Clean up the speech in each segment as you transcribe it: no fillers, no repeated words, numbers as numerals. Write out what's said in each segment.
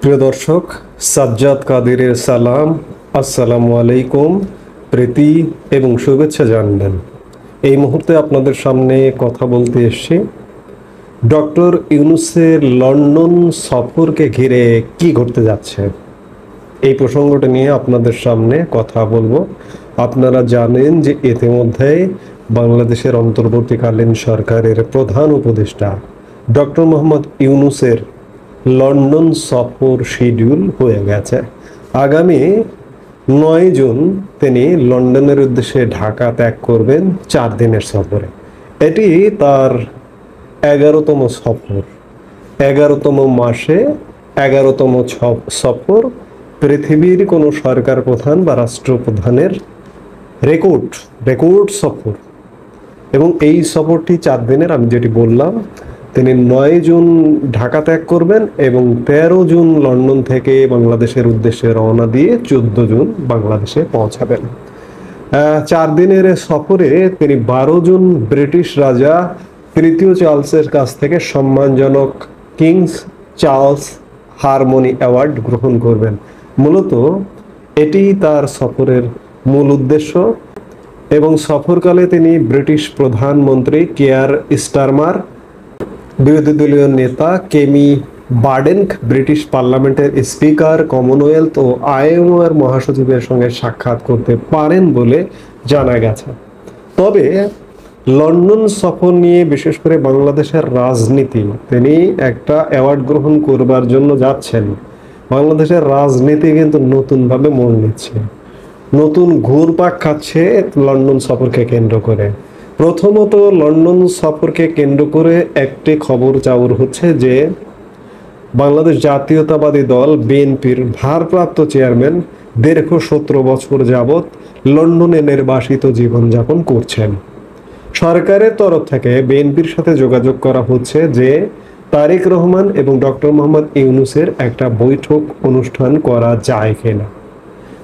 প্রিয় দর্শক, সাজ্জাদ কাদিরের সালাম, আসসালামু আলাইকুম, প্রীতি এবং শুভেচ্ছা জানবেন। এই মুহূর্তে আপনাদের সামনে কথা বলতে এসেছি ডক্টর ইউনূসের লন্ডন সফরকে ঘিরে কি ঘটতে যাচ্ছে এই প্রসঙ্গটা নিয়ে আপনাদের সামনে কথা বলবো। আপনারা জানেন যে ইতিমধ্যে বাংলাদেশের অন্তর্বর্তীকালীন সরকারের প্রধান উপদেষ্টা ডক্টর মোহাম্মদ ইউনূসের লন্ডন সফর শিডিউল হয়ে গেছে। আগামী 9 জুন তিনি লন্ডনের উদ্দেশ্যে ঢাকা ত্যাগ করবেন 4 দিনের সফরে। এটি তার 11তম সফর, 11তম মাসে 11তম সফর। পৃথিবীর কোনো সরকার প্রধান বা রাষ্ট্রপ্রধানের রেকর্ড সফর। এবং এই সফরটি 4 দিনের, আমি যেটি বললাম, তিনি 9 জুন ঢাকা ত্যাগ করবেন এবং 13 জুন লন্ডন থেকে বাংলাদেশের উদ্দেশ্যে রওনা দিয়ে 14 জুন বাংলাদেশে পৌঁছাবেন। 4 দিনের সফরে তিনি 12 জুন ব্রিটিশ রাজা তৃতীয় চার্লসের কাছ থেকে সম্মানজনক কিংস চার্লস হারমোনি অ্যাওয়ার্ড গ্রহণ করবেন। মূলত এটি তার সফরের মূল উদ্দেশ্য। এবং সফরকালে তিনি ব্রিটিশ প্রধানমন্ত্রী কেয়ার স্টারমার, বিরোধী দলীয় নেতা কেমি বার্ডেনক, ব্রিটিশ পার্লামেন্টের স্পিকার, কমনওয়েলথ ও আইএমও এর মহাসচিবের সঙ্গে সাক্ষাৎ করতে পারেন বলে জানা গেছে। তবে লন্ডন সফর নিয়ে বিশেষ করে বাংলাদেশের রাজনীতি, তিনি একটা অ্যাওয়ার্ড গ্রহণ করবার জন্য যাচ্ছেন, বাংলাদেশের রাজনীতি কিন্তু নতুনভাবে মোড় নিচ্ছে, নতুন ঘুরপাক খাচ্ছে লন্ডন সফরকে কেন্দ্র করে। প্রথমত, লন্ডন সফরকে কেন্দ্র করে একটি খবর চাউর হচ্ছে যে বাংলাদেশ জাতীয়তাবাদী দল বিএনপির ভারপ্রাপ্ত চেয়ারম্যান দীর্ঘ 17 বছর যাবৎ লন্ডনে নির্বাসিত জীবনযাপন করছেন। সরকারের তরফ থেকে বিএনপির সাথে যোগাযোগ করা হচ্ছে যে তারেক রহমান এবং ডক্টর মোহাম্মদ ইউনূসের একটা বৈঠক অনুষ্ঠান করা যায় কিনা।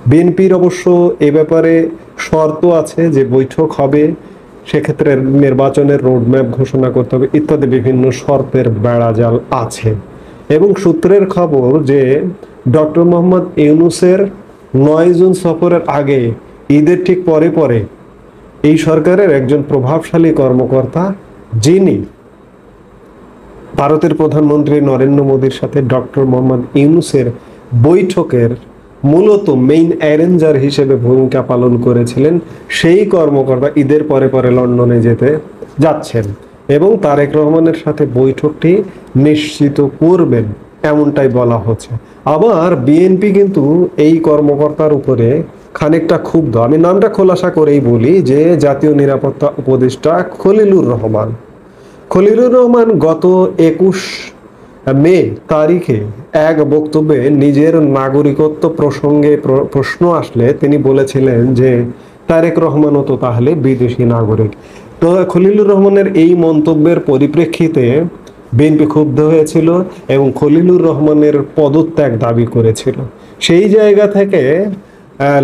বিএনপির অবশ্য এ ব্যাপারে শর্ত আছে যে বৈঠক হবে, সেক্ষেত্রে নির্বাচনের রোডম্যাপ ঘোষণা করতে হবে ইত্যাদি বিভিন্ন শর্তের বেড়াজাল আছে। এবং সূত্রের খবর যে ডক্টর মোহাম্মদ ইউনূসের 9 জুন সফরের আগে, ঈদের ঠিক পরে পরে এই সরকারের একজন প্রভাবশালী কর্মকর্তা, যিনি ভারতের প্রধানমন্ত্রী নরেন্দ্র মোদীর সাথে ডক্টর মোহাম্মদ ইউনূসের বৈঠকের মূলত মেইন অ্যারেঞ্জার হিসেবে ভূমিকা পালন করেছিলেন, সেই কর্মকর্তা ঈদের পরে পরে লন্ডনে যেতে যাচ্ছেন এবং তারেক রহমানের সাথে বৈঠকটি নিশ্চিত করবেন, এমনটাই বলা হচ্ছে। আবার বিএনপি কিন্তু এই কর্মকর্তার উপরে খানিকটা ক্ষুব্ধ। আমি নামটা খোলাসা করেই বলি যে জাতীয় নিরাপত্তা উপদেষ্টা খলিলুর রহমান গত 21 মে তারিখে এক বক্তব্যে নিজের নাগরিকত্ব প্রসঙ্গে প্রশ্ন আসলে তিনি বলেছিলেন যে তারেক রহমানও তো তাহলে বিদেশি নাগরিক। তো খলিলুর রহমানের এই মন্তব্যের পরিপ্রেক্ষিতে বিএনপি ক্ষুব্ধ হয়েছিল এবং খলিলুর রহমানের পদত্যাগ দাবি করেছিল। সেই জায়গা থেকে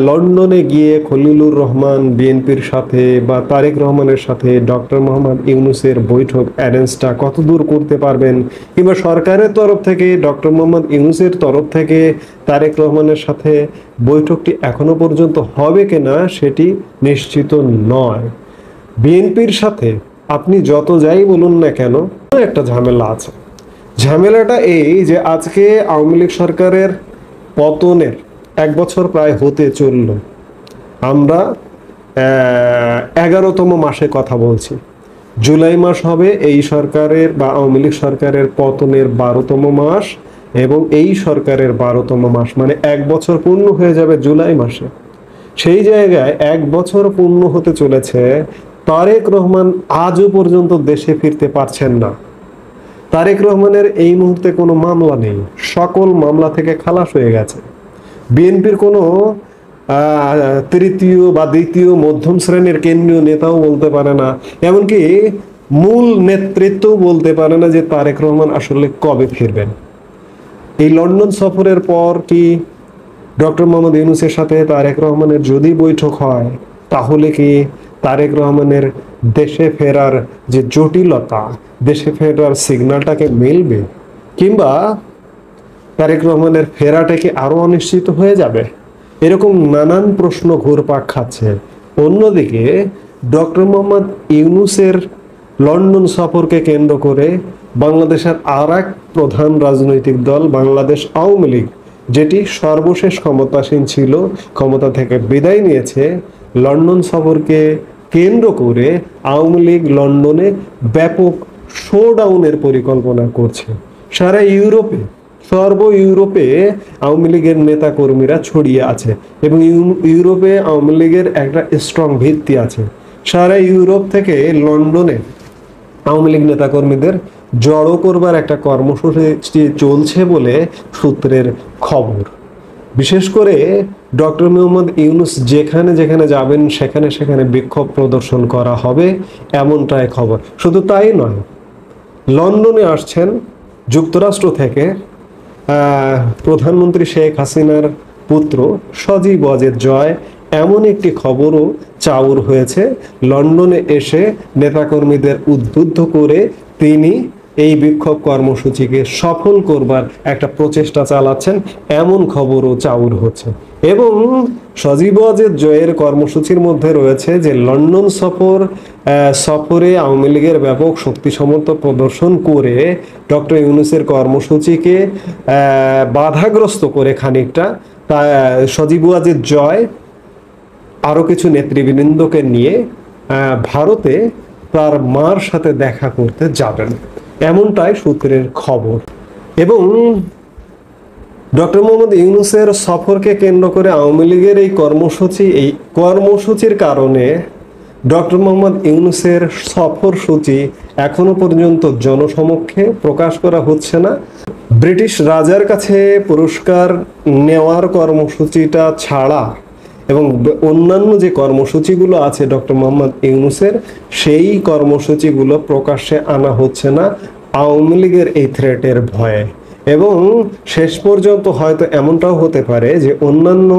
লন্ডনে গিয়ে খলিলুর রহমান বিএনপির সাথে বা তারেক রহমানের সাথে ডক্টর মোহাম্মদ ইউনূসের বৈঠক অ্যারেঞ্জটা কত দূর করতে পারবেন, কিংবা সরকারের তরফ থেকে ডক্টর মোহাম্মদ ইউনূসের তরফ থেকে তারেক রহমানের সাথে বৈঠকটি এখনো পর্যন্ত হবে কিনা সেটি নিশ্চিত নয়। বিএনপির সাথে আপনি যত যাই বলুন না কেন, একটা ঝামেলা আছে। ঝামেলাটা এই যে আজকে আওয়ামী লীগ সরকারের পতনের 1 বছর প্রায় হতে চলল। আমরা 11তম মাসে কথা বলছি। জুলাই মাস হবে এই সরকারের বা আওয়ামী লীগ সরকারের পতনের 12তম মাস এবং এই সরকারের 12তম মাস, মানে 1 বছর পূর্ণ হয়ে যাবে জুলাই মাসে। সেই জায়গায় 1 বছর পূর্ণ হতে চলেছে, তারেক রহমান আজও পর্যন্ত দেশে ফিরতে পারছেন না। তারেক রহমানের এই মুহূর্তে কোনো মামলা নেই, সকল মামলা থেকে খালাস হয়ে গেছে। বিএনপির কোনো তৃতীয় বা দ্বিতীয় মধ্যম শ্রেণীর কেন্দ্রীয় নেতাও বলতে পারে না, এমনকি মূল নেতৃত্বও বলতে পারে না যে তারেক রহমান আসলে কবে ফিরবেন। এই লন্ডন সফরের পর কি ডক্টর মোহাম্মদ ইউনূসের সাথে তারেক রহমানের যদি বৈঠক হয়, তাহলে কি তারেক রহমানের দেশে ফেরার যে জটিলতা, দেশে ফেরার সিগন্যালটাকে মিলবে? কিংবা তারেক রহমানের ফেরাটা কি আরো অনিশ্চিত হয়ে যাবে? এরকম নানান প্রশ্ন ঘুরপাক খাচ্ছে। অন্যদিকে ডক্টর মোহাম্মদ ইউনূসের লন্ডন সফরকে কেন্দ্র করে বাংলাদেশের আর এক প্রধান রাজনৈতিক দল বাংলাদেশ আওয়ামী লীগ, যেটি সর্বশেষ ক্ষমতাসীন ছিল, ক্ষমতা থেকে বিদায় নিয়েছে, লন্ডন সফরকে কেন্দ্র করে আওয়ামী লীগ লন্ডনে ব্যাপক শোডাউনের পরিকল্পনা করছে। সারা ইউরোপে, সর্ব ইউরোপে আওয়ামী লীগের নেতা কর্মীরা ছড়িয়ে আছে এবং ইউরোপে আওয়ামী লীগের একটা স্ট্রং ভিত্তি আছে। সারা ইউরোপ থেকে লন্ডনে আওয়ামী লীগ নেতাকর্মীদের জড়ো করবার একটা কর্মসূচি চলছে বলে সূত্রের খবর। বিশেষ করে ডক্টর মোহাম্মদ ইউনূস যেখানে যেখানে যাবেন সেখানে সেখানে বিক্ষোভ প্রদর্শন করা হবে, এমনটাই খবর। শুধু তাই নয়, লন্ডনে আসছেন যুক্তরাষ্ট্র থেকে প্রধানমন্ত্রী শেখ হাসিনার পুত্র সজীব ওয়াজেদ জয়, এমন একটি খবরও চাউর হয়েছে। লন্ডনে এসে নেতাকর্মীদের উদ্বুদ্ধ করে তিনি এই বিক্ষোভ কর্মসূচিকে সফল করবার একটা প্রচেষ্টা চালাচ্ছেন, এমন খবরও চাউর হচ্ছে। এবং সজীব ওয়াজেদ জয়ের কর্মসূচির মধ্যে রয়েছে যে লন্ডন সফরে আওয়ামী লীগের ব্যাপক শক্তি সামর্থ্য প্রদর্শন করে ডক্টর ইউনূসের কর্মসূচিকে বাধাগ্রস্ত করে খানিকটা সজীব ওয়াজেদ জয় আরো কিছু নেতৃবৃন্দকে নিয়ে ভারতে তার মার সাথে দেখা করতে যাবেন, এমনটাই সূত্রের খবর। এবং ডক্টর মোহাম্মদ ইউনূসের সফরকে কেন্দ্র করে আওয়ামী লীগের এই কর্মসূচির কারণে ডক্টর মোহাম্মদ ইউনূসের সফরসূচি এখনো পর্যন্ত জনসমক্ষে প্রকাশ করা হচ্ছে না। ব্রিটিশ রাজার কাছে পুরস্কার নেওয়ার কর্মসূচিটা ছাড়া এবং অন্যান্য যে কর্মসূচিগুলো আছে ডক্টর মোহাম্মদ ইউনূসের, সেই কর্মসূচিগুলো প্রকাশ্যে আনা হচ্ছে না আওয়ামী লীগের এই থ্রেটের ভয়ে। এবং শেষ পর্যন্ত হয়তো এমনটাও হতে পারে যে অন্যান্য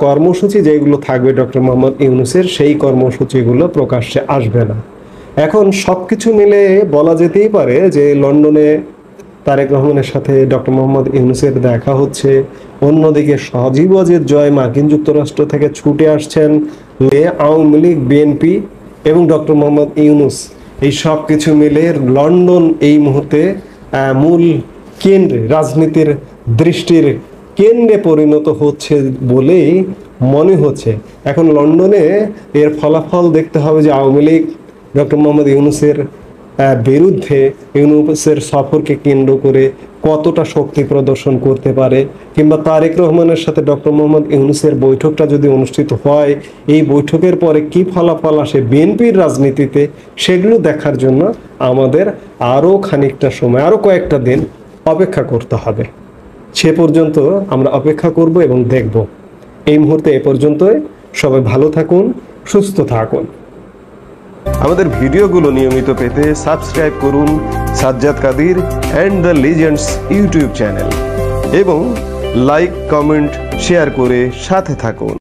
কর্মসূচি যেগুলো থাকবে ডক্টর মোহাম্মদ ইউনূসের, সেই কর্মসূচিগুলো প্রকাশ্যে আসবে না। এখন সবকিছু মিলে বলা যেতেই পারে যে লন্ডনে তারেক রহমানের সাথে ডক্টর মোহাম্মদ ইউনূসের দেখা হচ্ছে, অন্যদিকে সজীব ওয়াজেদ জয় মার্কিন যুক্তরাষ্ট্র থেকে ছুটে আসছেন, আওয়ামী লীগ, বিএনপি এবং ডক্টর মোহাম্মদ ইউনূস, এই সব কিছু মিলে লন্ডন এই মুহূর্তে মূল কেন্দ্রে, রাজনীতির দৃষ্টির কেন্দ্রে পরিণত হচ্ছে বলেই মনে হচ্ছে। এখন লন্ডনে এর ফলাফল দেখতে হবে যে আওয়ামী লীগ ডক্টর মোহাম্মদ ইউনূসের বিরুদ্ধে, ইউনূসের সফরকে কেন্দ্র করে কতটা শক্তি প্রদর্শন করতে পারে, কিংবা তারেক রহমানের সাথে ডক্টর মোহাম্মদ ইউনূসের বৈঠকটা যদি অনুষ্ঠিত হয়, এই বৈঠকের পরে কি ফলাফল আসে বিএনপির রাজনীতিতে, সেগুলো দেখার জন্য আমাদের আরও খানিকটা সময়, আরও কয়েকটা দিন অপেক্ষা করতে হবে। সে পর্যন্ত আমরা অপেক্ষা করব এবং দেখব। এই মুহূর্তে এ পর্যন্তই। সবাই ভালো থাকুন, সুস্থ থাকুন। আমাদের ভিডিওগুলো নিয়মিত পেতে সাবস্ক্রাইব করুন Sajjad Kadir and the legends YouTube channel এবং লাইক, কমেন্ট, শেয়ার করে সাথে থাকুন।